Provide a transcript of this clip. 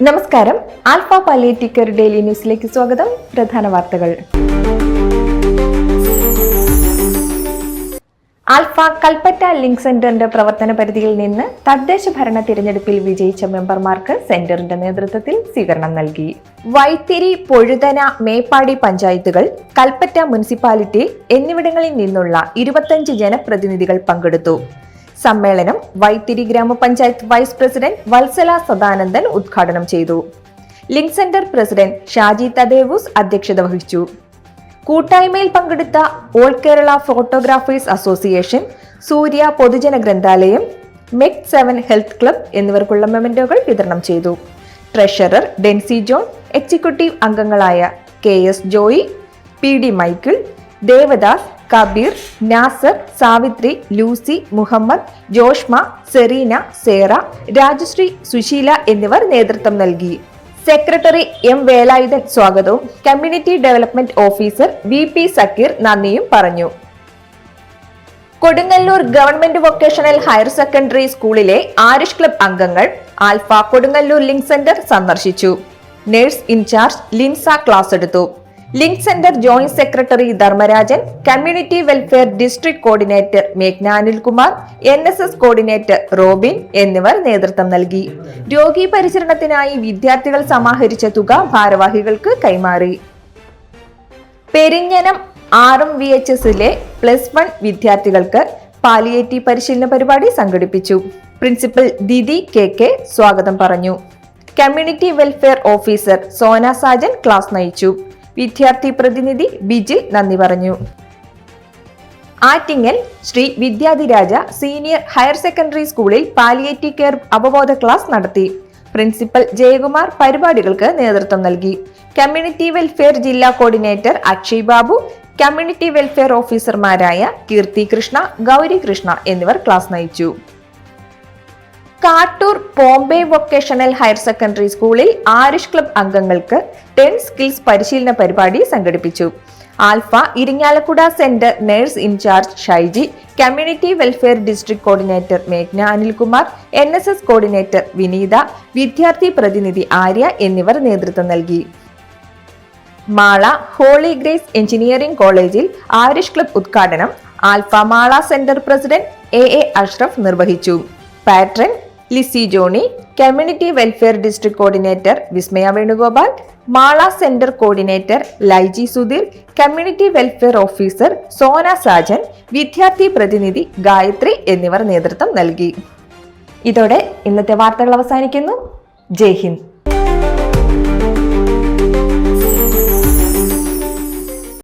നമസ്കാരം. Alpha palliative care daily ന്യൂസിലേക്ക് സ്വാഗതം. പ്രധാന വാർത്തകൾ. ആൽഫ കൽപ്പറ്റ ലിങ്ക് സെന്ററിന്റെ പ്രവർത്തന പരിധിയിൽ നിന്ന് തദ്ദേശ ഭരണ തിരഞ്ഞെടുപ്പിൽ വിജയിച്ച മെമ്പർമാർക്ക് സെന്ററിന്റെ നേതൃത്വത്തിൽ സ്വീകരണം നൽകി. വൈത്തിരി, പൊഴുതന, മേപ്പാടി പഞ്ചായത്തുകൾ, കൽപ്പറ്റ മുനിസിപ്പാലിറ്റി എന്നിവിടങ്ങളിൽ നിന്നുള്ള 25 ജനപ്രതിനിധികൾ പങ്കെടുത്തു. സമ്മേളനം വൈത്തിരി ഗ്രാമപഞ്ചായത്ത് വൈസ് പ്രസിഡന്റ് വത്സല സദാനന്ദൻ ഉദ്ഘാടനം ചെയ്തു. Link centre president Shaji Thadevus അധ്യക്ഷത വഹിച്ചു. കൂട്ടായ്മയിൽ പങ്കെടുത്ത ഓൾ കേരള ഫോട്ടോഗ്രാഫേഴ്സ് അസോസിയേഷൻ, സൂര്യ പൊതുജന ഗ്രന്ഥാലയം, മെക് 7 ഹെൽത്ത് ക്ലബ് എന്നിവർക്കുള്ള മെമന്റോകൾ വിതരണം ചെയ്തു. ട്രഷറർ ഡെൻസി ജോൺ, എക്സിക്യൂട്ടീവ് അംഗങ്ങളായ KS ജോയി, PD മൈക്കിൾ, ദേവദാസ്, കബീർ, നാസർ, സാവിത്രി, ലൂസി, മുഹമ്മദ്, ജോഷ്മ, സെറീന, സേറ, രാജശ്രീ, സുശീല എന്നിവർ നേതൃത്വം നൽകി. സെക്രട്ടറി M വേലായുധൻ സ്വാഗതവും community development officer VP Sakkir നന്ദിയും പറഞ്ഞു. Kodungallur government vocational higher secondary സ്കൂളിലെ ആരിഷ് ക്ലബ് അംഗങ്ങൾ ആൽഫ കൊടുങ്ങല്ലൂർ ലിങ്ക് സെന്റർ സന്ദർശിച്ചു. നഴ്സ് ഇൻചാർജ് ലിൻസ ക്ലാസ് എടുത്തു. Link centre joint secretary Dharmarajan, community welfare district coordinator മേഘ്ന അനിൽകുമാർ, NSS കോർഡിനേറ്റർ റോബിൻ എന്നിവർ നേതൃത്വം നൽകി. രോഗി പരിചരണത്തിനായി വിദ്യാർത്ഥികൾ സമാഹരിച്ച തുക ഭാരവാഹികൾക്ക് കൈമാറി. പെരിഞ്ഞനം RMVHSലെ +1 വിദ്യാർത്ഥികൾക്ക് പാലിയേറ്റീവ് പരിശീലന പരിപാടി സംഘടിപ്പിച്ചു. പ്രിൻസിപ്പൽ ദിദി KK സ്വാഗതം പറഞ്ഞു. Community welfare officer Sona Sajan class നയിച്ചു. വിദ്യാർത്ഥി പ്രതിനിധി ബിജിൽ നന്ദി പറഞ്ഞു. Attingal Sree Vidyadhiraja senior higher secondary സ്കൂളിൽ പാലിയേറ്റീവ് കെയർ അവബോധ ക്ലാസ് നടത്തി. പ്രിൻസിപ്പൽ ജയകുമാർ പരിപാടികൾക്ക് നേതൃത്വം നൽകി. കമ്മ്യൂണിറ്റി വെൽഫെയർ ജില്ലാ coordinator Akshay Babu, community welfare ഓഫീസർമാരായ കീർത്തി കൃഷ്ണ, ഗൗരി കൃഷ്ണ എന്നിവർ ക്ലാസ് നയിച്ചു. Kattoor Bombay vocational higher secondary സ്കൂളിൽ ആരിഷ് ക്ലബ് അംഗങ്ങൾക്ക് 10 സ്കിൽസ് പരിശീലന പരിപാടി സംഘടിപ്പിച്ചു. Alpha Irinjalakuda centre nurse in charge Shaiji, community welfare district coordinator മേഘ്ന അനിൽകുമാർ, NSS കോർഡിനേറ്റർ വിനീത, വിദ്യാർത്ഥി പ്രതിനിധി ആര്യ എന്നിവർ നേതൃത്വം നൽകി. മാള ഹോളി ഗ്രേസ് എഞ്ചിനീയറിംഗ് കോളേജിൽ ആരിഷ് ക്ലബ് ഉദ്ഘാടനം Alpha Mala centre president AA Ashraf നിർവഹിച്ചു. Patron Lissy Johny, community welfare district coordinator Vismaya Venugopal, Mala centre coordinator Laiji Sudheer, community welfare officer Sona Sajan, വിദ്യാർത്ഥി പ്രതിനിധി ഗായത്രി എന്നിവർ നേതൃത്വം നൽകി. ഇതോടെ ഇന്നത്തെ വാർത്തകൾ അവസാനിക്കുന്നു. ജയ് ഹിന്ദ്.